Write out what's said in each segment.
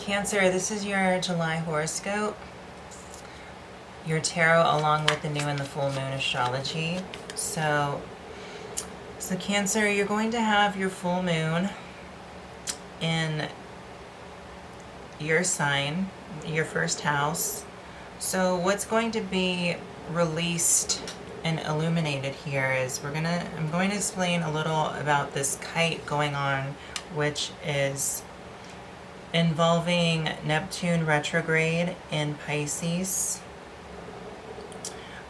Cancer, this is your July horoscope, your tarot along with the new and the full moon astrology. So Cancer, you're going to have your full moon in your sign, your first house. So what's going to be released and illuminated here is I'm going to explain a little about this kite going on, which is involving Neptune retrograde in Pisces,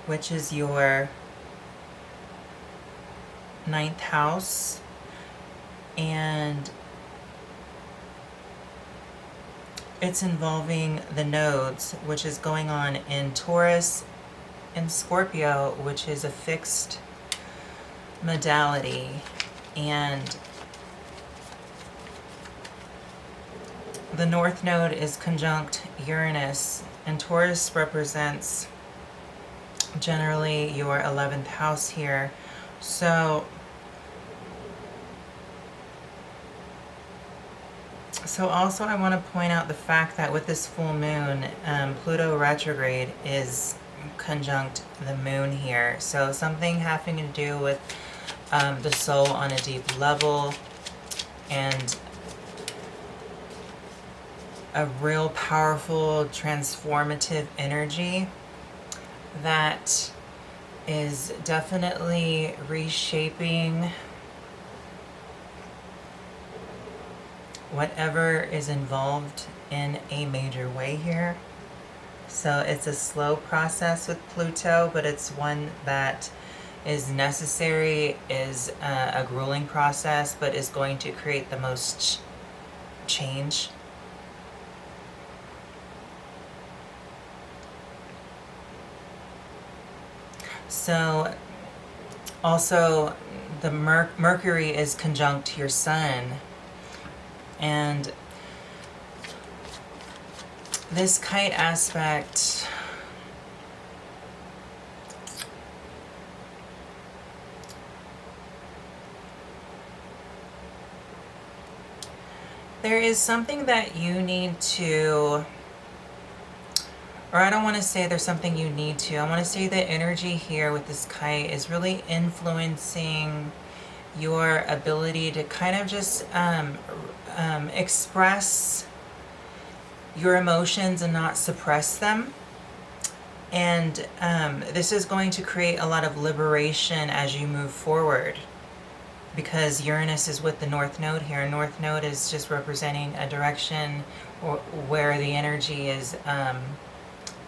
which is your 9th house, and it's involving the nodes, which is going on in Taurus and Scorpio, which is a fixed modality. And the North Node is conjunct Uranus, and Taurus represents generally your 11th house here. So also I want to point out the fact that with this full moon, Pluto retrograde is conjunct the moon here. So something having to do with the soul on a deep level, and a real powerful transformative energy that is definitely reshaping whatever is involved in a major way here. So it's a slow process with Pluto, but it's one that is necessary, is a grueling process, but is going to create the most change. So also the Mercury is conjunct your sun, and this kite aspect there is something that you need to, or I don't want to say there's something you need to, I want to say the energy here with this kite is really influencing your ability to kind of just express your emotions and not suppress them. And this is going to create a lot of liberation as you move forward, because Uranus is with the North Node here. North Node is just representing a direction where the energy is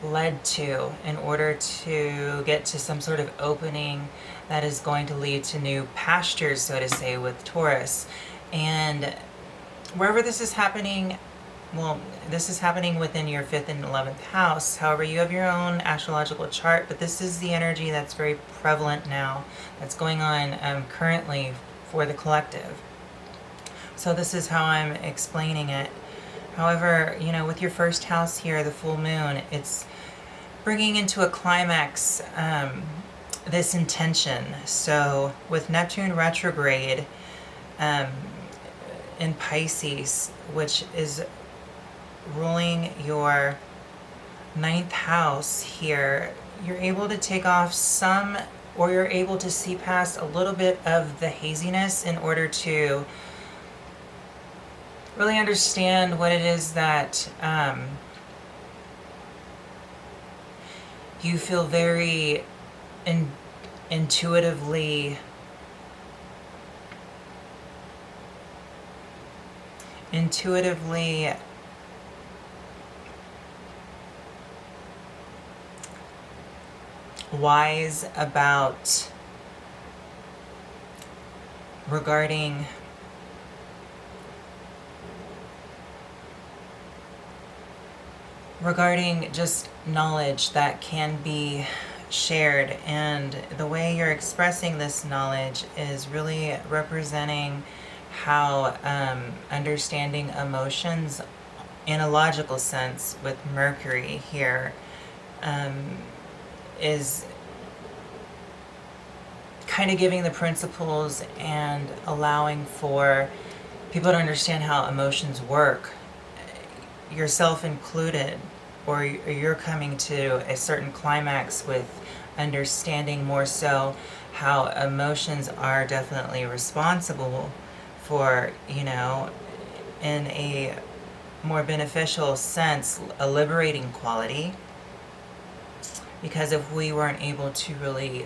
led to in order to get to some sort of opening that is going to lead to new pastures, so to say, with Taurus. And wherever this is happening, well, this is happening within your 5th and 11th house. However, you have your own astrological chart, but this is the energy that's very prevalent now, that's going on currently for the collective. So this is how I'm explaining it. However, you know, with your first house here, the full moon, it's bringing into a climax this intention. So with Neptune retrograde in Pisces, which is ruling your 9th house here, you're able to take off some, or you're able to see past a little bit of the haziness in order to really understand what it is that you feel very intuitively wise about regarding just knowledge that can be shared. And the way you're expressing this knowledge is really representing how understanding emotions in a logical sense with Mercury here is kind of giving the principles and allowing for people to understand how emotions work. yourself included, or you're coming to a certain climax with understanding more so how emotions are definitely responsible for, you know, in a more beneficial sense, a liberating quality. Because if we weren't able to really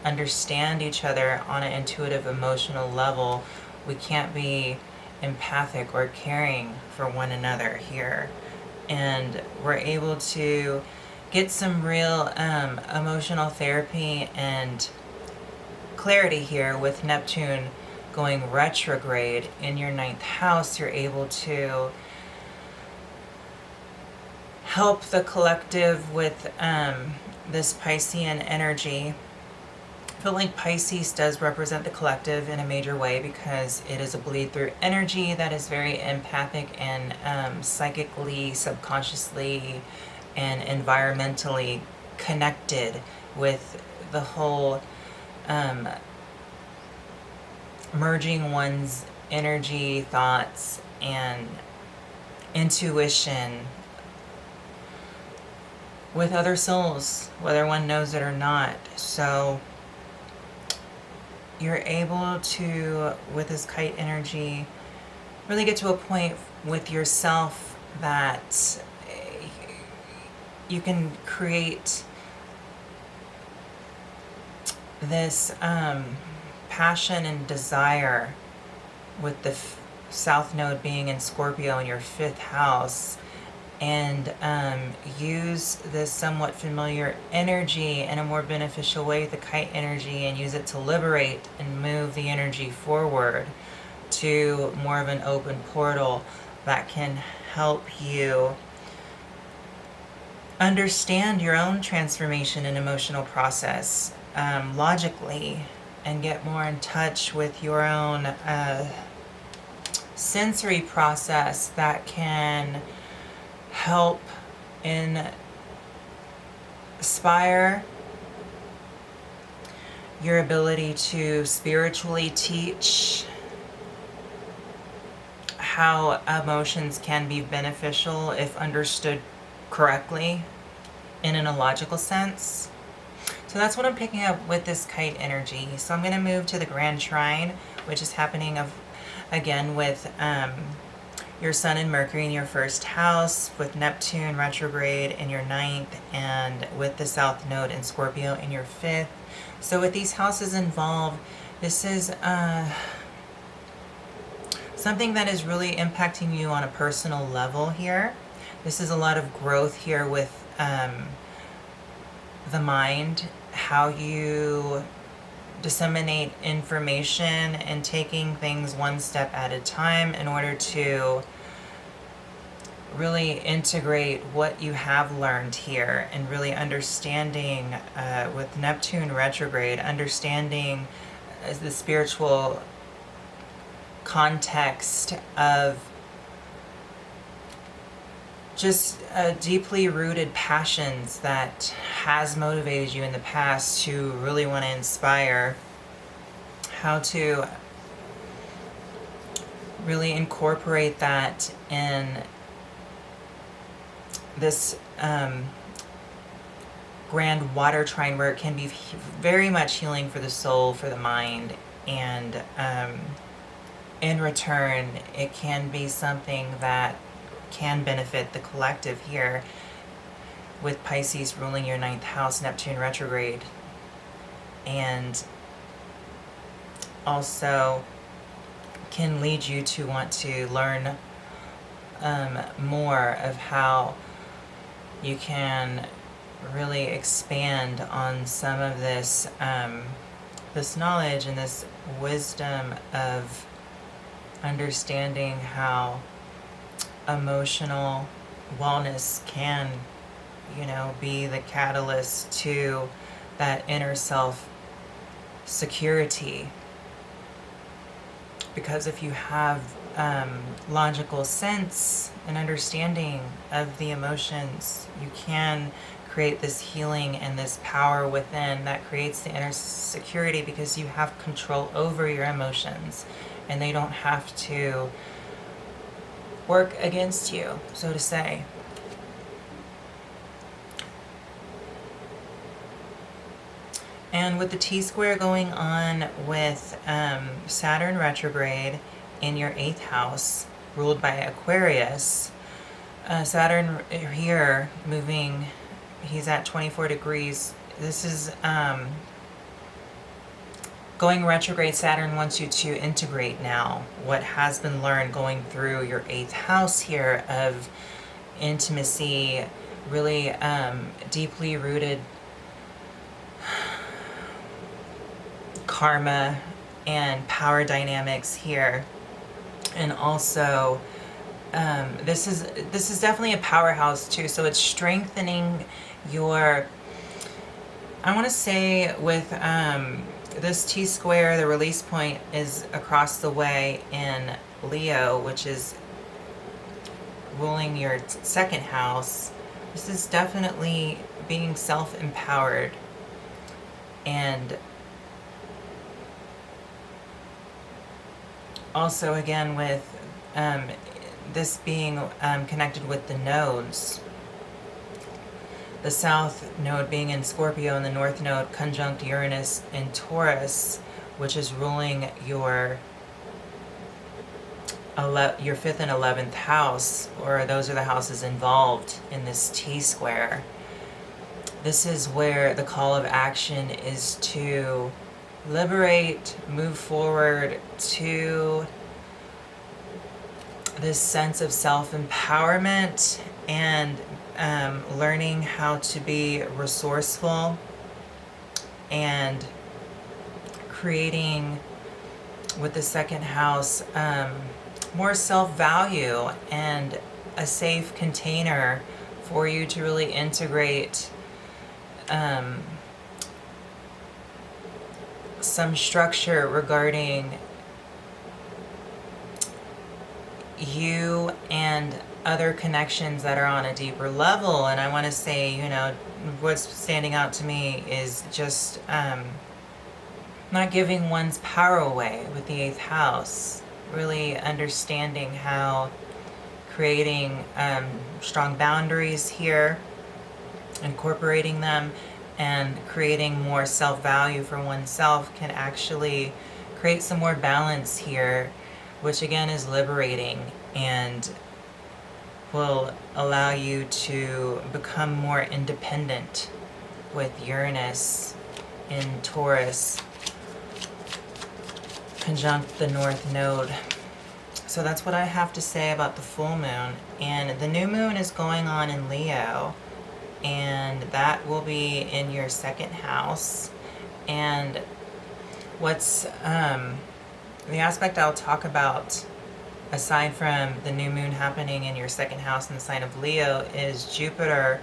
understand each other on an intuitive emotional level, we can't be empathic or caring for one another here. And we're able to get some real emotional therapy and clarity here with Neptune going retrograde in your 9th house. You're able to help the collective with this Piscean energy. I feel like Pisces does represent the collective in a major way because it is a bleed through energy that is very empathic and psychically, subconsciously, and environmentally connected with the whole merging one's energy, thoughts, and intuition with other souls, whether one knows it or not. So you're able to, with this kite energy, really get to a point with yourself that you can create this passion and desire with the South Node being in Scorpio in your 5th house, and use this somewhat familiar energy in a more beneficial way, the kite energy, and use it to liberate and move the energy forward to more of an open portal that can help you understand your own transformation and emotional process logically, and get more in touch with your own sensory process that can help inspire your ability to spiritually teach how emotions can be beneficial if understood correctly in an illogical sense. So that's what I'm picking up with this kite energy. So I'm going to move to the Grand Trine, which is happening again with your Sun and Mercury in your 1st house, with Neptune retrograde in your 9th, and with the South Node in Scorpio in your 5th. So with these houses involved, this is something that is really impacting you on a personal level here. This is a lot of growth here with the mind, how you disseminate information and taking things one step at a time in order to really integrate what you have learned here, and really understanding with Neptune retrograde, understanding the spiritual context of just deeply rooted passions that has motivated you in the past to really want to inspire, how to really incorporate that in this grand water trine, where it can be very much healing for the soul, for the mind, and in return it can be something that can benefit the collective here, with Pisces ruling your 9th house, Neptune retrograde, and also can lead you to want to learn more of how you can really expand on some of this this knowledge and this wisdom of understanding how emotional wellness can, you know, be the catalyst to that inner self security. Because if you have logical sense and understanding of the emotions, you can create this healing and this power within that creates the inner security, because you have control over your emotions and they don't have to work against you, so to say. And with the T-square going on with Saturn retrograde in your 8th house, ruled by Aquarius, Saturn here moving, he's at 24 degrees. This is going retrograde. Saturn wants you to integrate now what has been learned going through your 8th house here of intimacy, really deeply rooted karma and power dynamics here. And also this is definitely a powerhouse too, so it's strengthening your, I want to say with this T-square, the release point is across the way in Leo, which is ruling your 2nd house. This is definitely being self-empowered, and also again with this being connected with the nodes, the south node being in Scorpio and the north node conjunct Uranus in Taurus, which is ruling your 5th and 11th house, or those are the houses involved in this T-square. This is where the call of action is to liberate, move forward to this sense of self-empowerment and learning how to be resourceful and creating with the 2nd house more self-value and a safe container for you to really integrate some structure regarding you and other connections that are on a deeper level. And I want to say, you know, what's standing out to me is just not giving one's power away with the 8th house, really understanding how creating strong boundaries here, incorporating them, and creating more self-value for oneself can actually create some more balance here, which again is liberating and will allow you to become more independent with Uranus in Taurus conjunct the north node. So that's what I have to say about the full moon. And the new moon is going on in Leo, and that will be in your 2nd house. And what's the aspect I'll talk about aside from the new moon happening in your 2nd house in the sign of Leo is Jupiter,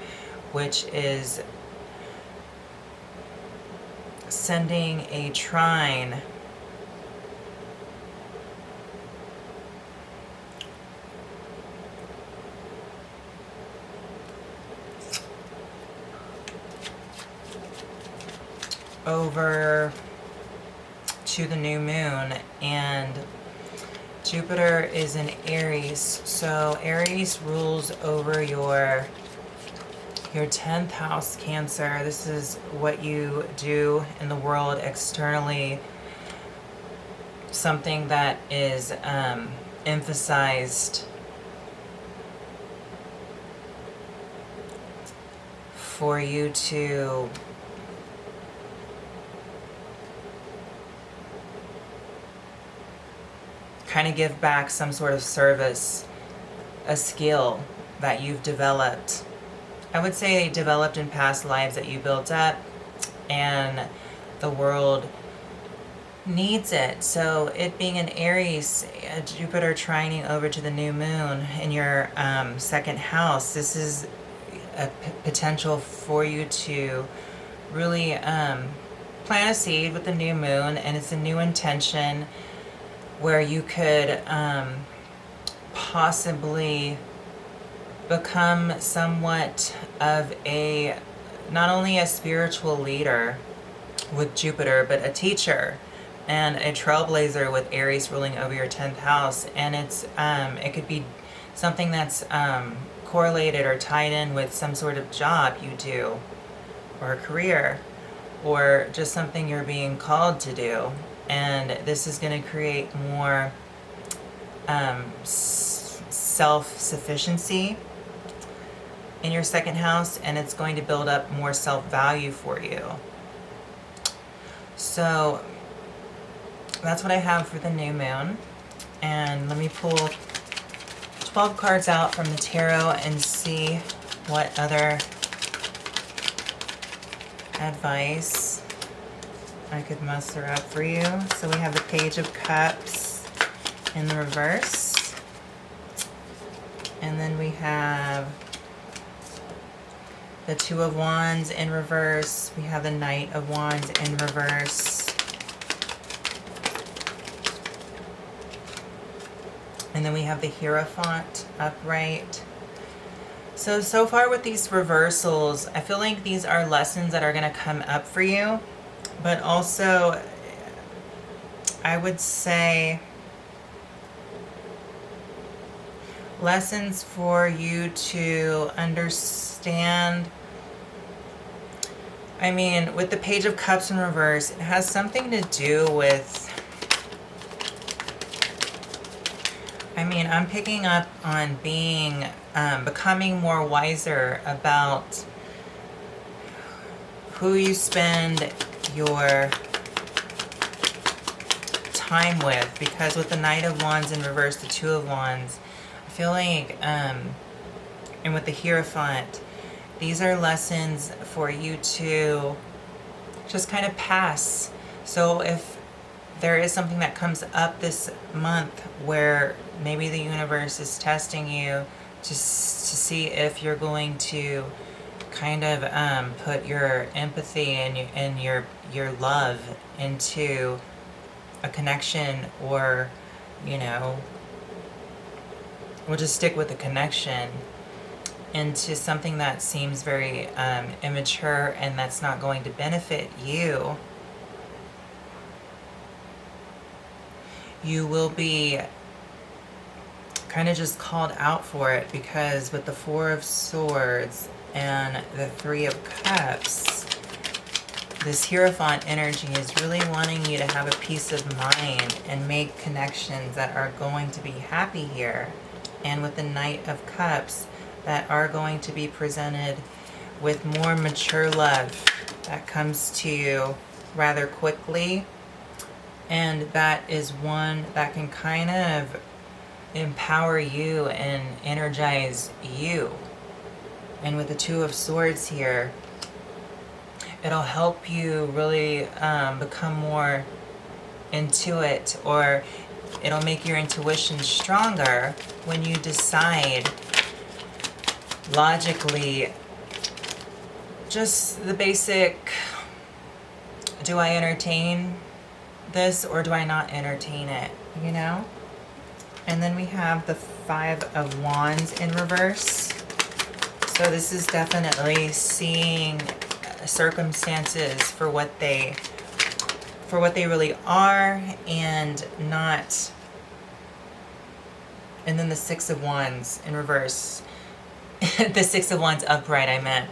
which is sending a trine over to the new moon, and Jupiter is in Aries. So Aries rules over your 10th house, Cancer. This is what you do in the world externally, something that is emphasized for you to kind of give back some sort of service, a skill that you've developed. I would say developed in past lives that you built up, and the world needs it. So it being an Aries, Jupiter trining over to the new moon in your 2nd house, this is a potential for you to really plant a seed with the new moon, and it's a new intention where you could possibly become somewhat of a, not only a spiritual leader with Jupiter, but a teacher and a trailblazer with Aries ruling over your 10th house. And it's it could be something that's correlated or tied in with some sort of job you do, or a career, or just something you're being called to do. And this is going to create more self-sufficiency in your second house, and it's going to build up more self-value for you. So that's what I have for the new moon. And let me pull 12 cards out from the tarot and see what other advice I could muster up for you. So we have the Page of Cups in the reverse. And then we have the Two of Wands in reverse. We have the Knight of Wands in reverse. And then we have the Hierophant upright. So far with these reversals, I feel like these are lessons that are going to come up for you. But also, I would say lessons for you to understand. I mean, with the Page of Cups in reverse, it has something to do with, I mean, I'm picking up on being, becoming more wiser about who you spend your time with. Because with the Knight of Wands in reverse, the Two of Wands, I feel like, and with the Hierophant, these are lessons for you to just kind of pass. So if there is something that comes up this month where maybe the universe is testing you just to see if you're going to kind of put your empathy and your love into a connection, or, you know, we'll just stick with the connection, into something that seems very immature and that's not going to benefit you, you will be kind of just called out for it. Because with the Four of Swords and the Three of Cups, this Hierophant energy is really wanting you to have a peace of mind and make connections that are going to be happy here. And with the Knight of Cups, that are going to be presented with more mature love that comes to you rather quickly. And that is one that can kind of empower you and energize you. And with the Two of Swords here, it'll help you really become more intuitive, or it'll make your intuition stronger when you decide logically, just the basic, do I entertain this or do I not entertain it, you know? And then we have the Five of Wands in reverse. So this is definitely seeing circumstances for what they really are, and not. And then the Six of Wands in reverse. The Six of Wands upright, I meant.